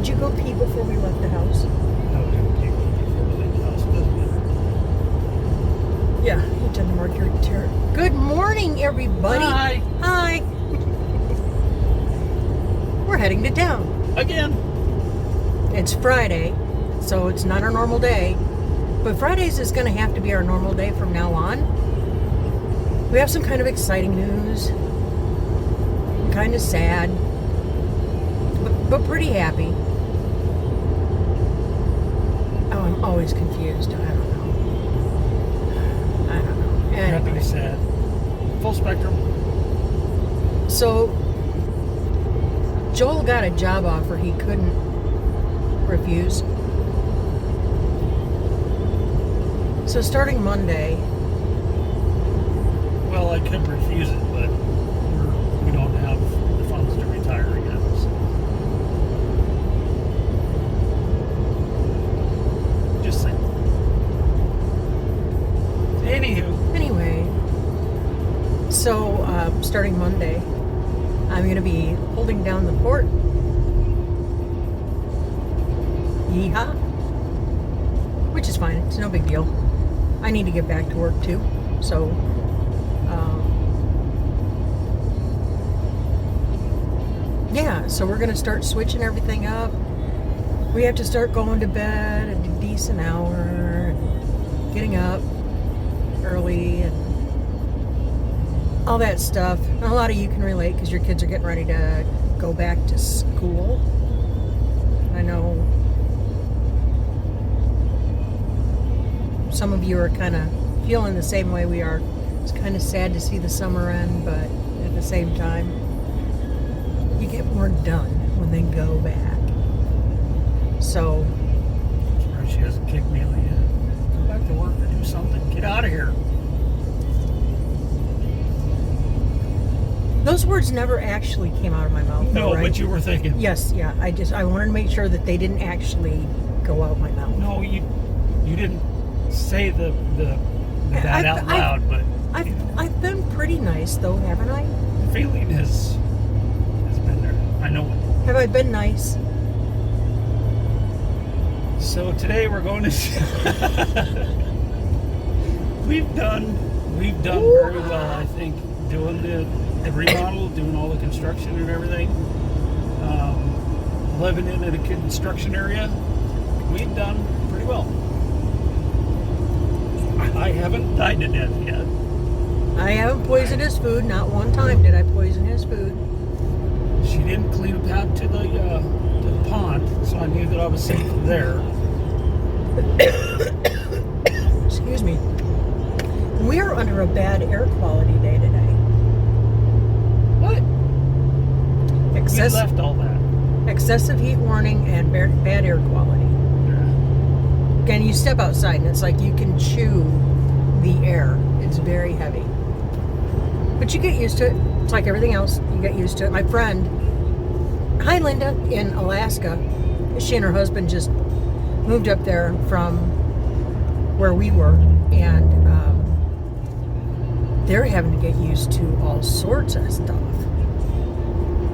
Did you go pee before we left the house? I was going to take it before we leave the house. Doesn't matter. Yeah, you did the Mercury Terror. Good morning, everybody. Hi. Hi. We're heading to town. Again. It's Friday, so it's not our normal day. But Fridays is going to have to be our normal day from now on. We have some kind of exciting news. Kind of sad. But pretty happy. Oh, I'm always confused. I don't know. Happy, Anyway. sad. Full spectrum. So, Joel got a job offer he couldn't refuse. So starting Monday... Well, I could refuse it, but we don't have the funds to retire yet. So. Just saying. Anyway, so starting Monday, I'm going to be holding down the fort. Yeehaw. Which is fine. It's no big deal. I need to get back to work too. So, yeah. So we're going to start switching everything up. We have to start going to bed at a decent hour. And getting up early and all that stuff. And a lot of you can relate because your kids are getting ready to go back to school. I know some of you are kind of feeling the same way we are. It's kind of sad to see the summer end, but at the same time, you get more done when they go back. So, Sorry she hasn't kicked me out yet. Go back to work or do something. Get out of here. those words never actually came out of my mouth. No, though, right? but you were thinking. Yes, yeah. I wanted to make sure that they didn't actually go out my mouth. No, you didn't say that out loud, but I've been pretty nice though, haven't I? the feeling has been there. I know it. Have I been nice? So today we're going to. We've done very well, I think, doing the remodel, doing all the construction and everything. Living in a construction area, we've done pretty well. I haven't died to death yet. I haven't poisoned his food. Not one time did I poison his food. She didn't clean a path to the pond, so I knew that I was safe there. Excuse me. We are under a bad air quality day today. What? You left all that. Excessive heat warning and bad air quality. Yeah. Again, you step outside and it's like you can chew the air. It's very heavy. But you get used to it. It's like everything else. You get used to it. My friend, hi Linda, in Alaska, she and her husband just moved up there from where we were, and they're having to get used to all sorts of stuff.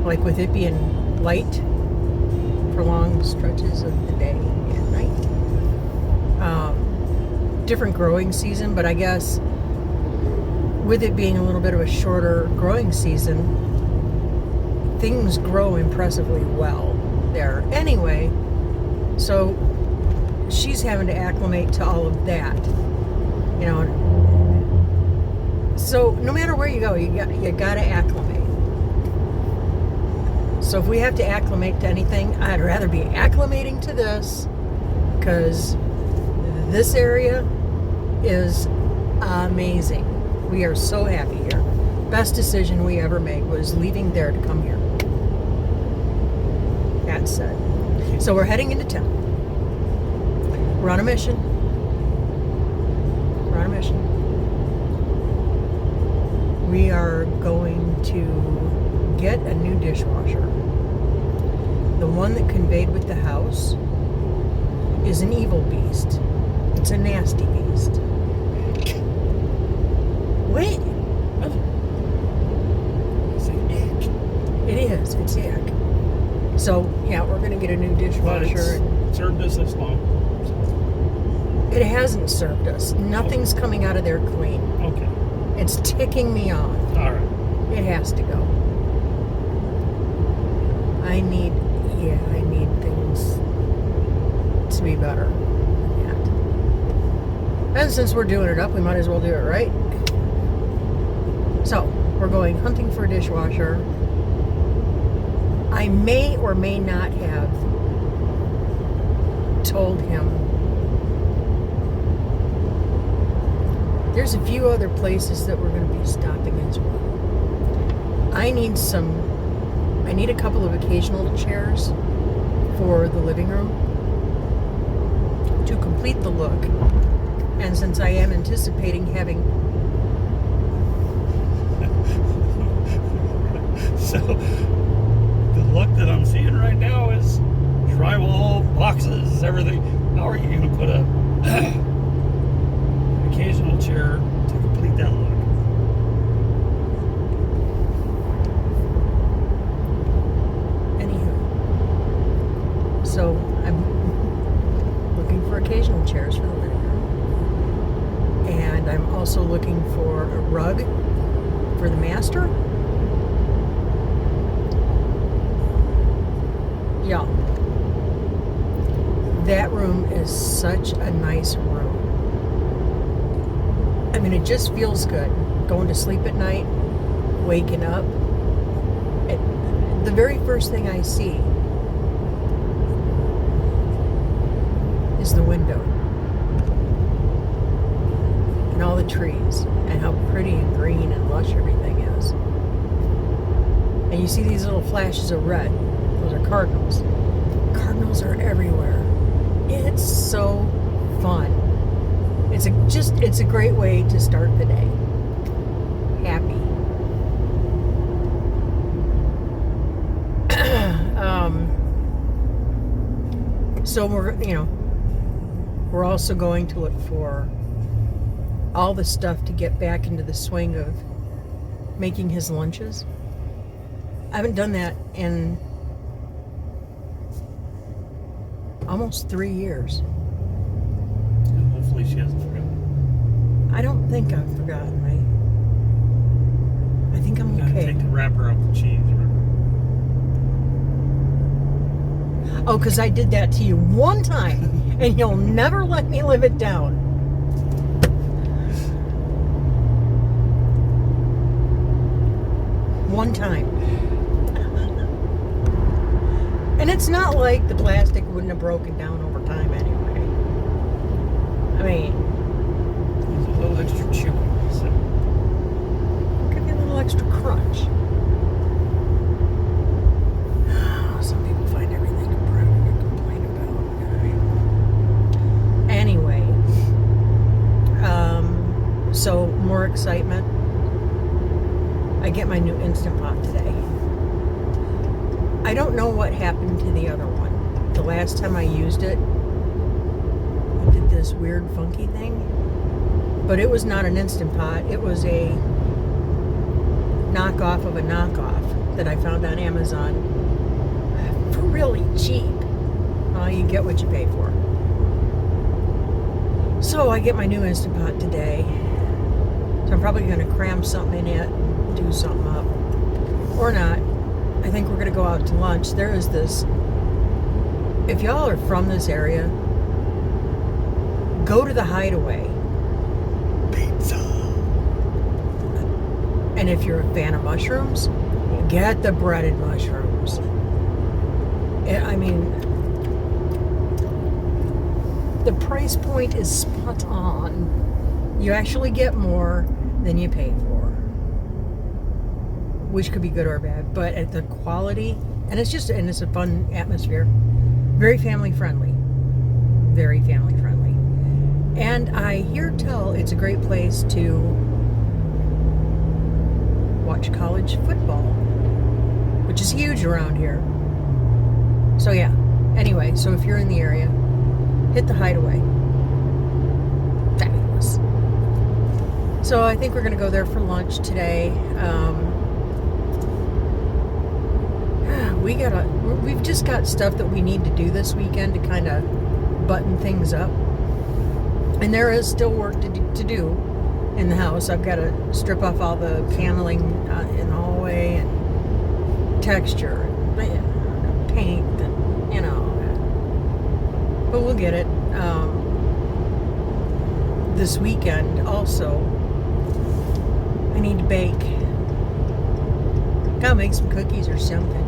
Like with it being light for long stretches of the day and night. Different growing season, but I guess with it being a little bit of a shorter growing season, things grow impressively well there. Anyway, so she's having to acclimate to all of that, you know. So no matter where you go, you got to acclimate. So if we have to acclimate to anything, I'd rather be acclimating to this, because this area is amazing. We are so happy here. Best decision we ever made was leaving there to come here. That said, so we're heading into town. We're on a mission. We are going to get a new dishwasher. The one that conveyed with the house is an evil beast. It's a nasty beast. Wait. It's an ick. It is. It's ick. So, yeah, we're going to get a new But dishwasher. it's served us this long. It hasn't served us. Nothing's coming out of there clean. Okay. It's ticking me off. All right. It has to go. I need things to be better than that. And since we're doing it up, we might as well do it right. So, we're going hunting for a dishwasher. I may or may not have told him. There's a few other places that we're going to be stopping as well. I need a couple of occasional chairs for the living room to complete the look. And since I am anticipating having... So, the look that I'm seeing right now is drywall, boxes, everything. How are you going to put a occasional chair to complete that look? Anywho. So, I'm looking for occasional chairs for the living room. And I'm also looking for a rug for the master. Yeah. That room is such a nice room. I mean, it just feels good. Going to sleep at night, waking up. The very first thing I see is the window. And all the trees. And how pretty and green and lush everything is. And you see these little flashes of red. Those are cardinals. Cardinals are everywhere. It's so fun. It's a great way to start the day. Happy. So we're also going to look for all the stuff to get back into the swing of making his lunches. I haven't done that in almost 3 years. And hopefully she hasn't forgotten. I don't think I've forgotten. I think I'm Gotta okay. take the wrapper off the cheese. Oh, because I did that to you one time, and you'll never let me live it down. One time. And it's not like the plastic wouldn't have broken down over time anyway. I mean, There's a little extra chewy. So. give you a little extra crunch. Some people find everything to complain about. Anyway, so more excitement. I get my new Instant Pot today. I don't know what happened to the other one. The last time I used it, it did this weird funky thing. But it was not an Instant Pot. It was a knockoff of a knockoff that I found on Amazon for really cheap. You get what you pay for. So I get my new Instant Pot today. So I'm probably going to cram something in it and do something up. Or not. I think we're going to go out to lunch. There is this... If y'all are from this area, go to the Hideaway. Pizza. And if you're a fan of mushrooms, get the breaded mushrooms. I mean, the price point is spot on. You actually get more than you pay for, which could be good or bad. But at the quality, and it's a fun atmosphere. Very family friendly. Very family friendly. And I hear tell it's a great place to watch college football, which is huge around here. So yeah. Anyway, so if you're in the area, hit the Hideaway. Fabulous. So I think we're going to go there for lunch today. we've just got stuff that we need to do this weekend to kind of button things up. And there is still work to do in the house. I've got to strip off all the paneling in the hallway and texture and paint and, but we'll get it. This weekend also, I need to bake. Gotta make some cookies or something.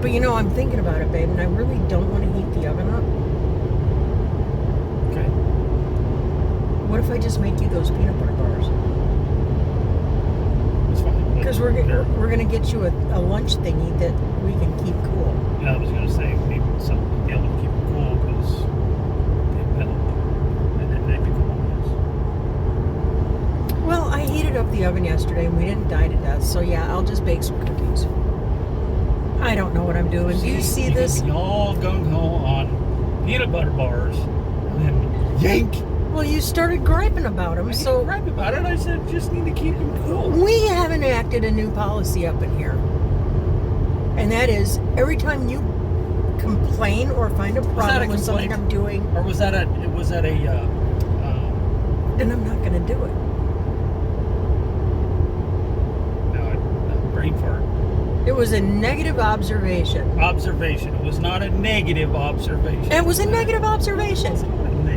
But I'm thinking about it, babe, and I really don't want to heat the oven up. Okay. What if I just make you those peanut butter bars? That's fine. Because we're gonna get you a lunch thingy that we can keep cool. Yeah, I was gonna say maybe something to be able to keep it cool because they melt and then they become a mess. Well, I heated up the oven yesterday and we didn't die to death, so yeah, I'll just bake some cookies. I don't know what I'm doing. Do you see this? You all gung ho on peanut butter bars and then yank. Well, you started griping about them, I so didn't gripe about it. I said just need to keep them cool. we have enacted a new policy up in here. And that is, every time you complain or find a problem with something I'm doing, or was that a then I'm not going to do it. brain fart? It was a negative observation. Observation. It was not a negative observation. It was a negative observation.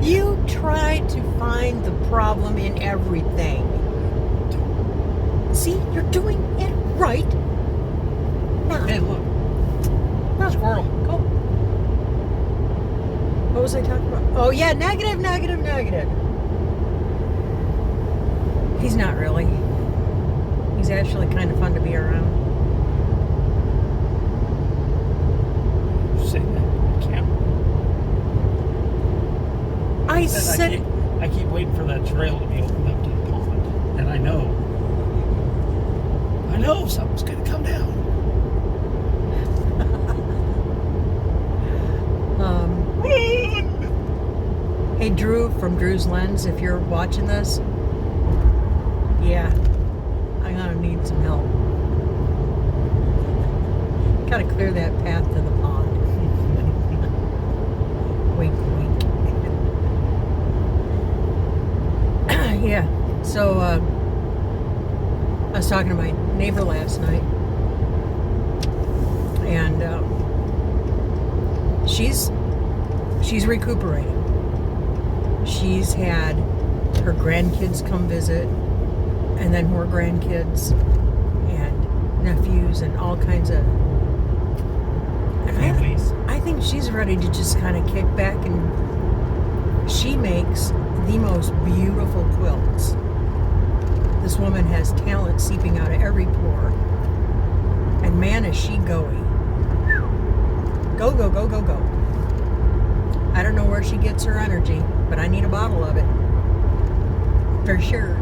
You try to find the problem in everything. See, you're doing it right now. Hey, look. Huh. Squirrel. Go. What was I talking about? Oh, yeah, negative. He's not really. He's actually kind of fun to be around. Say that. I can't. I said... I keep waiting for that trail to be opened up to the pond. And I know something's going to come down. Run! Hey, Drew from Drew's Lens, if you're watching this, yeah, I'm going to need some help. Got to clear that path to the pond. Wink, wink. Yeah, so I was talking to my neighbor last night, and she's recuperating. She's had her grandkids come visit, and then more grandkids and nephews and all kinds of Families. I think she's ready to just kind of kick back, and she makes the most beautiful quilts. This woman has talent seeping out of every pore, and man, is she going. Go, go, go, go, go. I don't know where she gets her energy, but I need a bottle of it. For sure.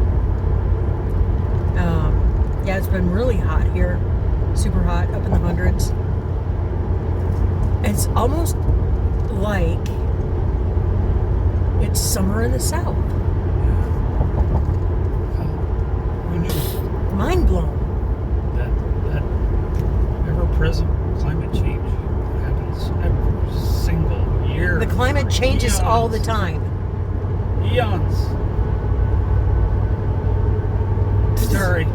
Yeah, it's been really hot here. Super hot, up in the hundreds. It's almost like it's summer in the south. Who knew? Mind blown. That ever-present climate change happens every single year. The climate changes Eons. all the time. Eons. Sorry.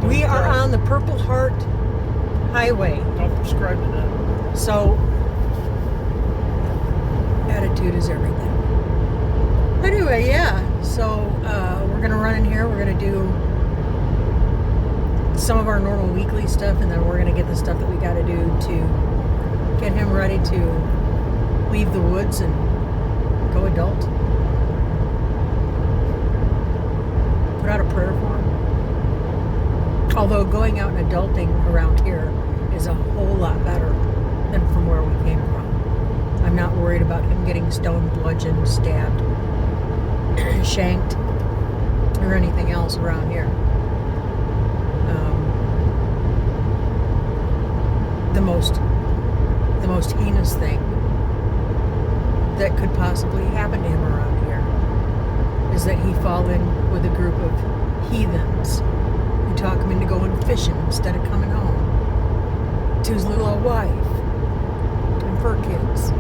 We are on the Purple Heart Highway. Don't prescribe to that. So, attitude is everything. Anyway, yeah. So, we're going to run in here. We're going to do some of our normal weekly stuff, and then we're going to get the stuff that we got to do to get him ready to leave the woods and go adult. Put out a prayer for him. Although going out and adulting around here is a whole lot better than from where we came from. I'm not worried about him getting stoned, bludgeoned, stabbed, shanked, or anything else around here. The most heinous thing that could possibly happen to him around here is that he fall in with a group of heathens We talk him into going fishing instead of coming home to his little old wife and fur kids.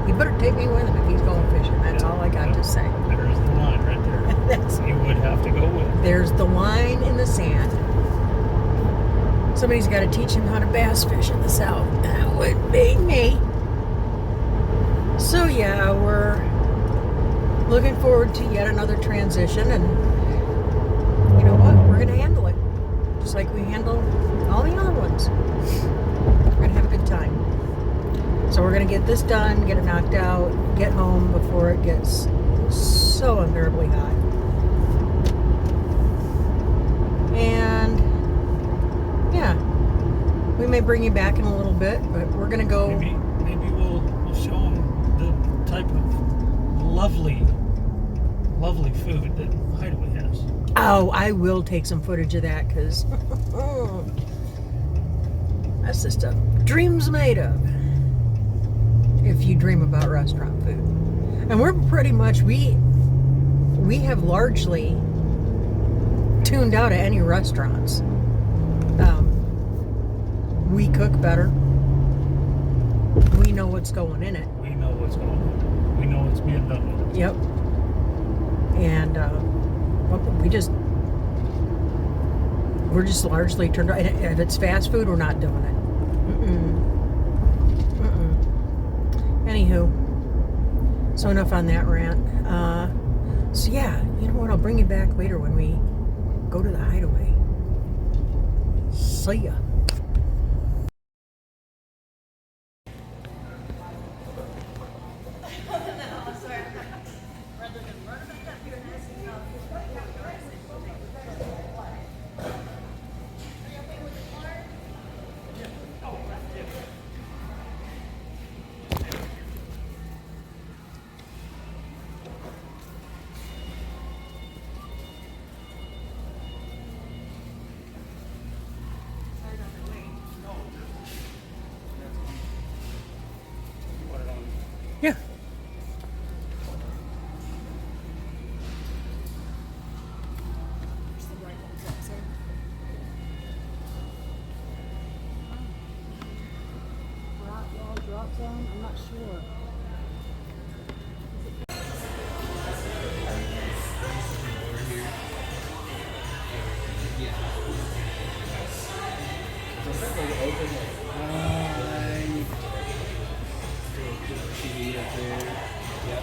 You better take me with him if he's going fishing. That's all I got to say. There's the line right there. That's, You would have to go with it. there's the line in the sand. Somebody's got to teach him how to bass fish in the South. That would be me. So yeah, we're looking forward to yet another transition, and you know what? We're gonna handle it just like we handle all the other ones. We're gonna have a good time. So we're gonna get this done, get it knocked out, get home before it gets so unbearably hot. And yeah, we may bring you back in a little bit, but we're gonna go. Maybe we'll show them the type of lovely food that Hideaway has. Oh, I will take some footage of that because that's the stuff dreams made of. If you dream about restaurant food, and we're pretty much we have largely tuned out of any restaurants. We cook better. We know what's going in it. We know what's going on. We know what's being done with it. Yep. And we're just largely turned out. And if it's fast food, we're not doing it. Anywho, so enough on that rant. So yeah, you know what? I'll bring you back later when we go to the Hideaway. See ya. Yeah. Drop zone? I'm not sure.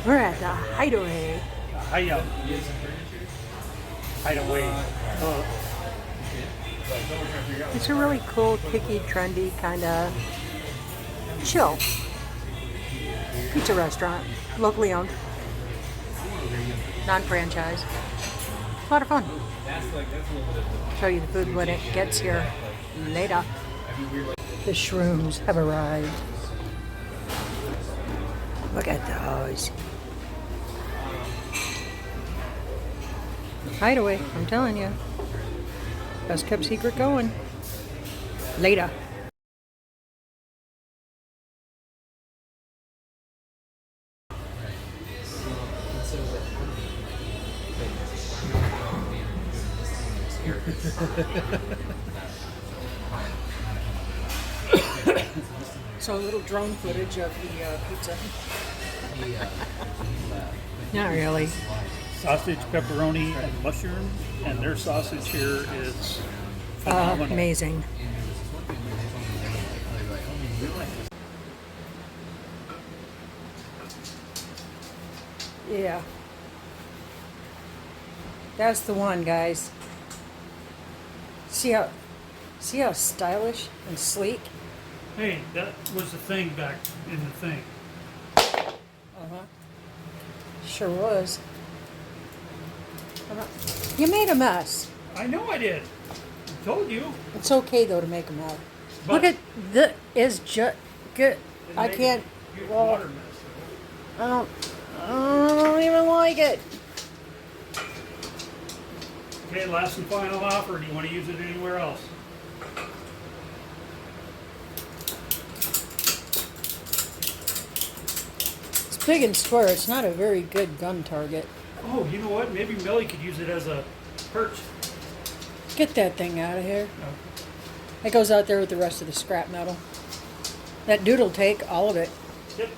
We're at the Hideaway. Hideaway. It's a really cool, kicky, trendy, kind of chill pizza restaurant, locally owned, non-franchise. A lot of fun. Show you the food when it gets here later. The shrooms have arrived. Look at those. Hideaway, I'm telling you. Best kept secret going. Later. So a little drone footage of the pizza. Not really. Sausage, pepperoni, and mushroom, and their sausage here is phenomenal. Amazing. Yeah. That's the one, guys. See how stylish and sleek? Hey, that was the thing back in the thing. Uh-huh. Sure was. You made a mess. I know I did. I told you. It's okay though to make a mess. But look at the is just good. I can't. Well, Water mess. I don't even like it. Okay, last and final offer. Do you want to use it anywhere else? It's big and square. It's not a very good gun target. Oh, you know what? Maybe Millie could use it as a perch. Get that thing out of here. Oh. It goes out there with the rest of the scrap metal. That dude'll take all of it. Yep.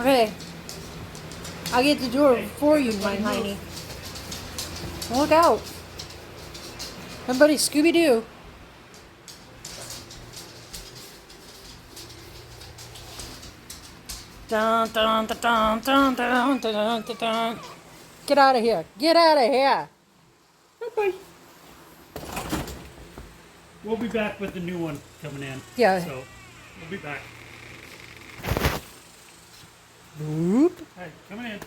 Okay. I'll get the door Hey, for you, my everybody hiney. Look out. Everybody Scooby-Doo. Dun, dun, dun, dun, dun, dun, dun, dun, dun. Get out of here. Get out of here. Bye-bye. We'll be back with the new one coming in. Yeah. So, we'll be back. Whoop. Hey, coming in.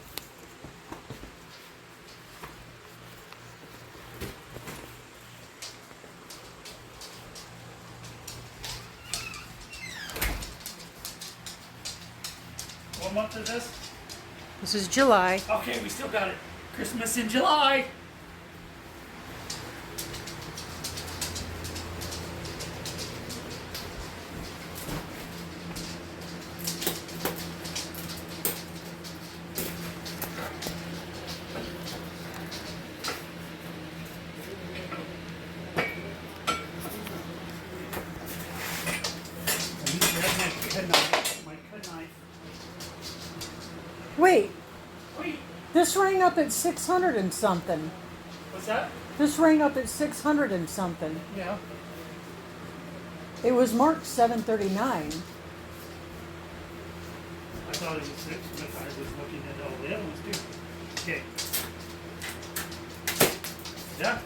What month is this? This is July. Okay, we still got it. Christmas in July. My cut knife. Wait. Wait, This rang up at 600 and something. what's that? This rang up at 600 and something. Yeah. It was marked 739. I thought it was 6, but I was looking at all the other ones too. Okay. Yeah.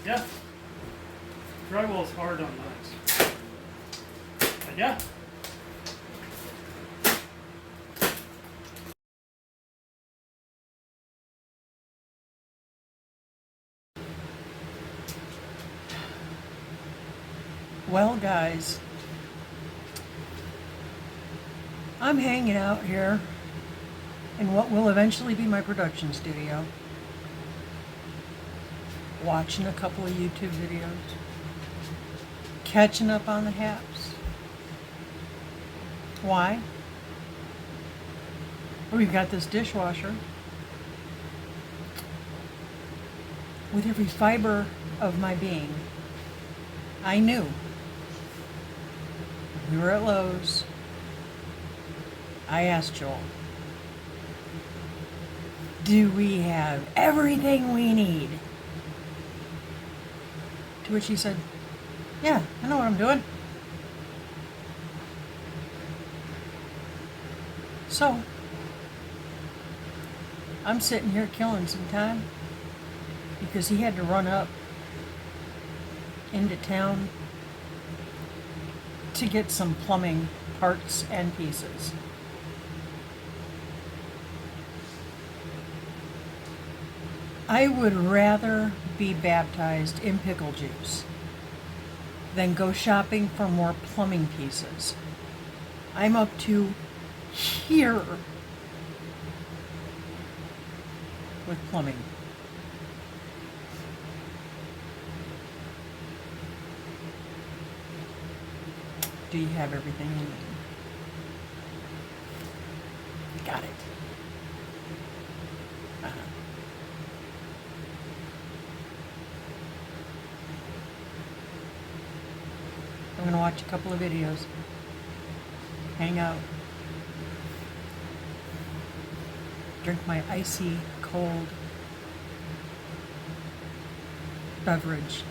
Yeah. Drywall's hard on knives. But yeah. Well, guys, I'm hanging out here in what will eventually be my production studio, watching a couple of YouTube videos, catching up on the haps. Why? We've got this dishwasher with every fiber of my being. I knew. We were at Lowe's. I asked Joel, do we have everything we need? To which he said, yeah, I know what I'm doing. So, I'm sitting here killing some time because he had to run up into town to get some plumbing parts and pieces. I would rather be baptized in pickle juice than go shopping for more plumbing pieces. I'm up to here with plumbing. Do you have everything you need? Got it. Uh-huh. I'm going to watch a couple of videos. Hang out. Drink my icy cold beverage.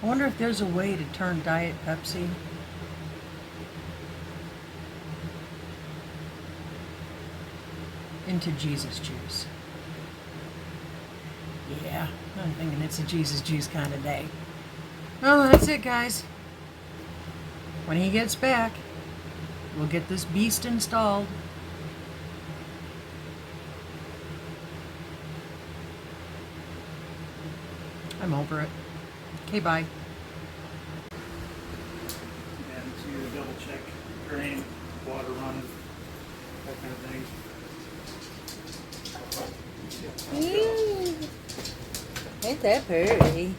I wonder if there's a way to turn Diet Pepsi into Jesus juice. Yeah, I'm thinking it's a Jesus juice kind of day. Well, that's it, guys. When he gets back, we'll get this beast installed. I'm over it. Okay, bye. And to double check drain, water running, that kind of thing. Ain't that pretty?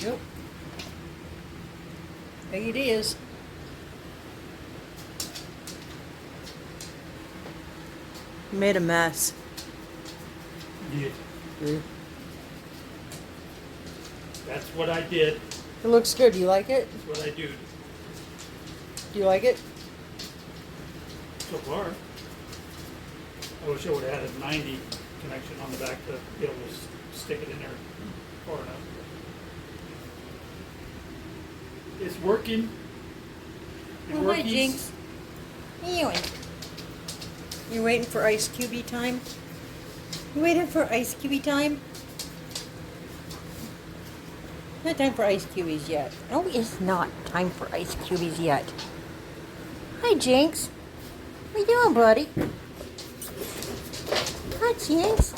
Yep. It is. Made a mess. Yeah. It That's what I did. looks good. You like it? That's what I do Do you like it? so far. I wish I would have had a 90 connection on the back to be able to stick it in there far enough. It's working. Oh, hi, Jinx. What are you doing? You waiting for ice cubey time? You waiting for ice cubey time? Not time for ice cubies yet. No, it's not time for ice cubies yet. Hi, Jinx. What you doing, buddy? Hi, Jinx.